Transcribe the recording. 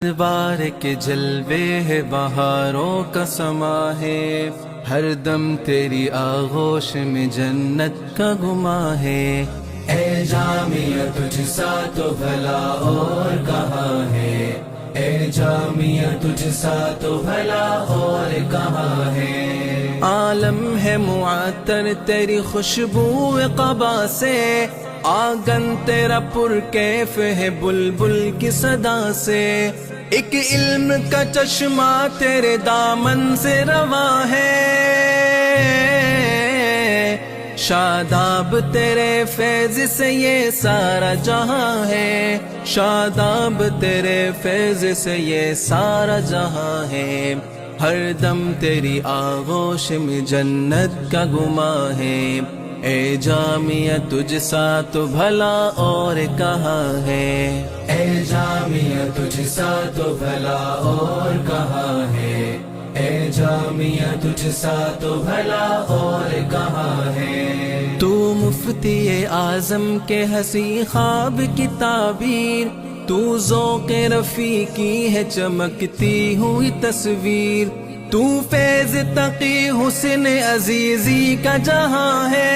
بار کے جلوے ہے بہاروں کا سما ہے، ہر دم تیری آغوش میں جنت کا گما ہے۔ اے جامعہ تجھ سا تو بھلا اور کہاں ہے، اے جامعہ تجھ سا تو بھلا اور کہاں ہے۔ عالم ہے معطر تیری خوشبو قبا سے، آنگن تیرا پر کیف ہے بلبل کی صدا سے۔ ایک علم کا چشمہ تیرے دامن سے رواں ہے، شاداب تیرے فیض سے یہ سارا جہاں ہے، شاداب تیرے فیض سے یہ سارا جہاں ہے۔ ہر دم تیری آغوش میں جنت کا گما ہے۔ اے جامعہ تجھ سا تو بھلا اور کہاں ہے، اے جامعہ تجھ سا تو بھلا اور کہاں ہے، اے جامعہ تجھ سا تو بھلا اور کہاں ہے۔ تو مفتی اعظم کے حسین خواب کی تعبیر، تو ذوق رفیع کی ہے چمکتی ہوئی تصویر، تو فیض تقی حسن عزیزی کا جہاں ہے۔